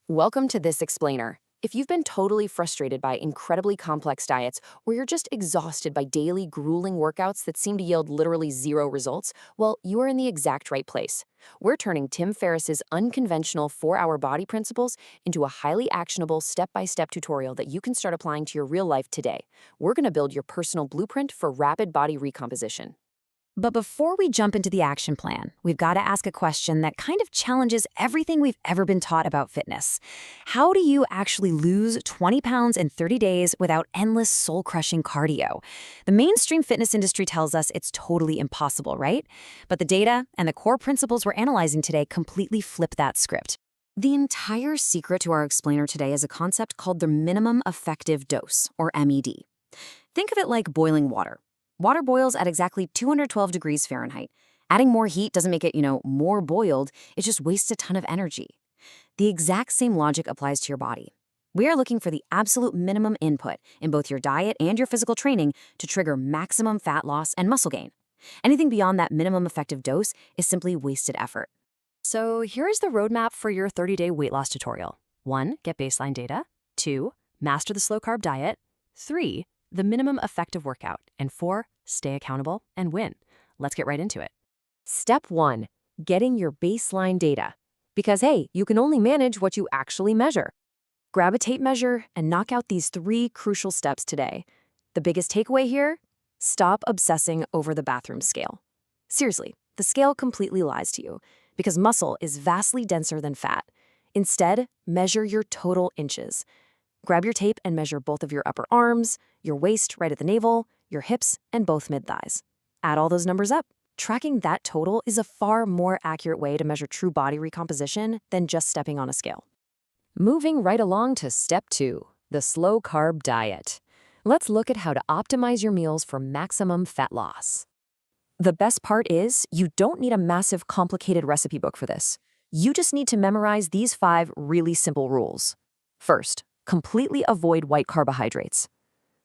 Welcome to This Explainer. If you've been totally frustrated by incredibly complex diets, or you're just exhausted by daily grueling workouts that seem to yield literally zero results, well, you are in the exact right place. We're turning Tim Ferriss's unconventional 4-hour body principles into a highly actionable step-by-step tutorial that you can start applying to your real life today. We're going to build your personal blueprint for rapid body recomposition. But before we jump into the action plan, we've got to ask a question that kind of challenges everything we've ever been taught about fitness. How do you actually lose 20 pounds in 30 days without endless soul-crushing cardio? The mainstream fitness industry tells us it's totally impossible, right? But the data and the core principles we're analyzing today completely flip that script. The entire secret to our explainer today is a concept called the minimum effective dose, or MED. Think of it like boiling water. Water boils at exactly 212 degrees Fahrenheit. Adding more heat doesn't make it, more boiled. It just wastes a ton of energy. The exact same logic applies to your body. We are looking for the absolute minimum input in both your diet and your physical training to trigger maximum fat loss and muscle gain. Anything beyond that minimum effective dose is simply wasted effort. So here's the roadmap for your 30-day weight loss tutorial. 1. Get baseline data. 2. Master the slow-carb diet. 3. The minimum effective workout. And 4. Stay accountable and win. Let's get right into it. Step 1. Getting your baseline data. Because hey, you can only manage what you actually measure. Grab a tape measure and knock out these 3 crucial steps today. The biggest takeaway here? Stop obsessing over the bathroom scale. Seriously, the scale completely lies to you because muscle is vastly denser than fat. Instead, measure your total inches. Grab your tape and measure both of your upper arms, your waist right at the navel, your hips, and both mid-thighs. Add all those numbers up. Tracking that total is a far more accurate way to measure true body recomposition than just stepping on a scale. Moving right along to step 2, the slow-carb diet. Let's look at how to optimize your meals for maximum fat loss. The best part is you don't need a massive complicated recipe book for this. You just need to memorize these 5 really simple rules. First, completely avoid white carbohydrates.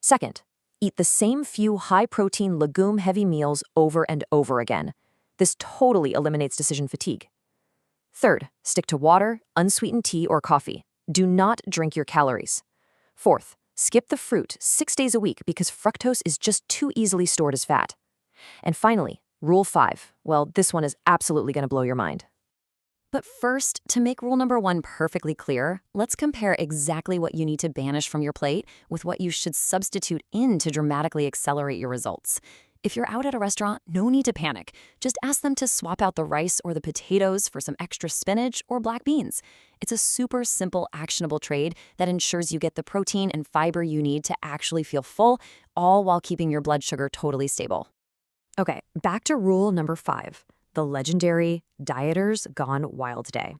Second, eat the same few high-protein, legume-heavy meals over and over again. This totally eliminates decision fatigue. Third, stick to water, unsweetened tea, or coffee. Do not drink your calories. Fourth, skip the fruit 6 days a week because fructose is just too easily stored as fat. And finally, rule 5. Well, this one is absolutely going to blow your mind. But first, to make rule number 1 perfectly clear, let's compare exactly what you need to banish from your plate with what you should substitute in to dramatically accelerate your results. If you're out at a restaurant, no need to panic. Just ask them to swap out the rice or the potatoes for some extra spinach or black beans. It's a super simple, actionable trade that ensures you get the protein and fiber you need to actually feel full, all while keeping your blood sugar totally stable. Okay, back to rule number 5. The legendary Dieters Gone Wild Day.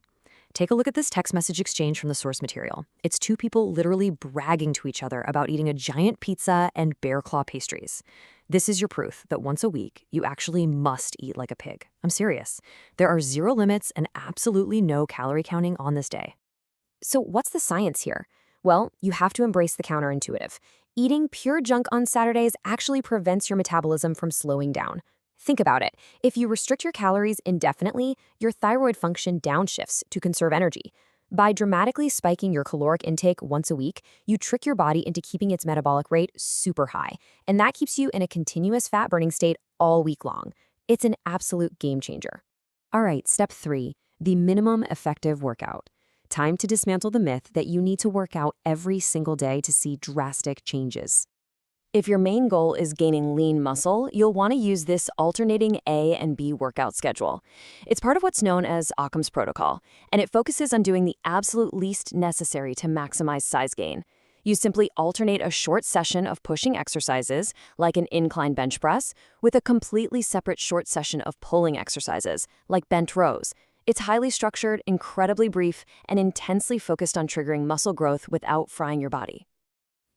Take a look at this text message exchange from the source material. It's 2 people literally bragging to each other about eating a giant pizza and bear claw pastries. This is your proof that once a week, you actually must eat like a pig. I'm serious. There are 0 limits and absolutely no calorie counting on this day. So what's the science here? Well, you have to embrace the counterintuitive. Eating pure junk on Saturdays actually prevents your metabolism from slowing down. Think about it. If you restrict your calories indefinitely, your thyroid function downshifts to conserve energy. By dramatically spiking your caloric intake once a week, you trick your body into keeping its metabolic rate super high, and that keeps you in a continuous fat-burning state all week long. It's an absolute game changer. All right, step 3, the minimum effective workout. Time to dismantle the myth that you need to work out every single day to see drastic changes. If your main goal is gaining lean muscle, you'll want to use this alternating A and B workout schedule. It's part of what's known as Occam's protocol, and it focuses on doing the absolute least necessary to maximize size gain. You simply alternate a short session of pushing exercises, like an incline bench press, with a completely separate short session of pulling exercises, like bent rows. It's highly structured, incredibly brief, and intensely focused on triggering muscle growth without frying your body.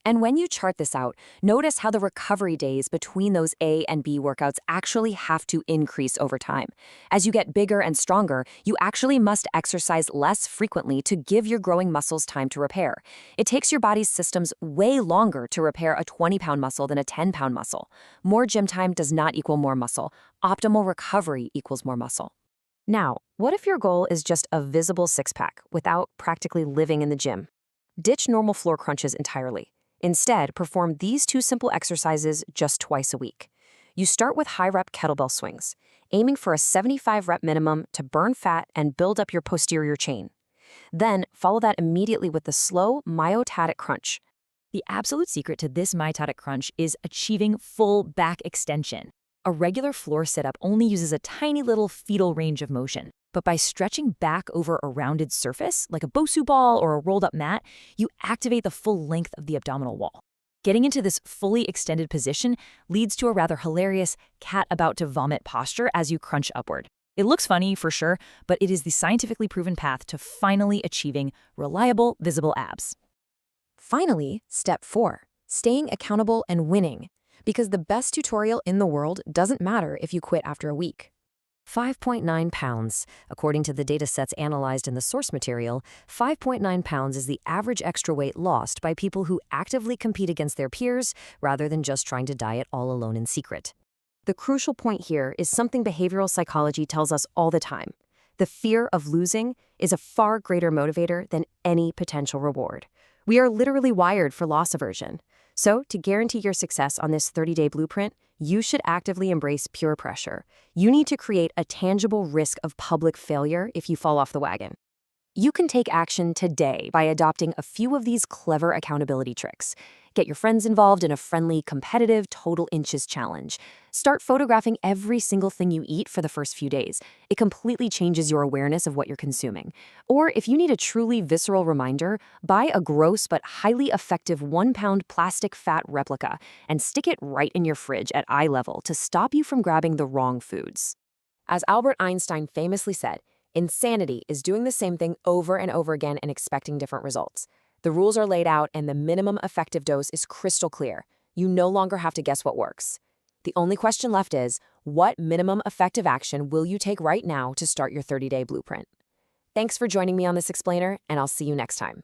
And when you chart this out, notice how the recovery days between those A and B workouts actually have to increase over time. As you get bigger and stronger, you actually must exercise less frequently to give your growing muscles time to repair. It takes your body's systems way longer to repair a 20-pound muscle than a 10-pound muscle. More gym time does not equal more muscle. Optimal recovery equals more muscle. Now, what if your goal is just a visible six-pack without practically living in the gym? Ditch normal floor crunches entirely. Instead, perform these two simple exercises just twice a week. You start with high-rep kettlebell swings, aiming for a 75-rep minimum to burn fat and build up your posterior chain. Then, follow that immediately with the slow myotatic crunch. The absolute secret to this myotatic crunch is achieving full back extension. A regular floor sit-up only uses a tiny little fetal range of motion. But by stretching back over a rounded surface, like a Bosu ball or a rolled-up mat, you activate the full length of the abdominal wall. Getting into this fully extended position leads to a rather hilarious cat about to vomit posture as you crunch upward. It looks funny, for sure, but it is the scientifically proven path to finally achieving reliable, visible abs. Finally, step 4, staying accountable and winning. Because the best tutorial in the world doesn't matter if you quit after a week. 5.9 pounds. According to the datasets analyzed in the source material, 5.9 pounds is the average extra weight lost by people who actively compete against their peers rather than just trying to diet all alone in secret. The crucial point here is something behavioral psychology tells us all the time. The fear of losing is a far greater motivator than any potential reward. We are literally wired for loss aversion. So, to guarantee your success on this 30-day blueprint, you should actively embrace pure pressure. You need to create a tangible risk of public failure if you fall off the wagon. You can take action today by adopting a few of these clever accountability tricks. Get your friends involved in a friendly, competitive total inches challenge. Start photographing every single thing you eat for the first few days. It completely changes your awareness of what you're consuming. Or if you need a truly visceral reminder, buy a gross but highly effective 1-pound plastic fat replica and stick it right in your fridge at eye level to stop you from grabbing the wrong foods. As Albert Einstein famously said, insanity is doing the same thing over and over again and expecting different results. The rules are laid out and the minimum effective dose is crystal clear. You no longer have to guess what works. The only question left is, what minimum effective action will you take right now to start your 30-day blueprint? Thanks for joining me on this explainer, and I'll see you next time.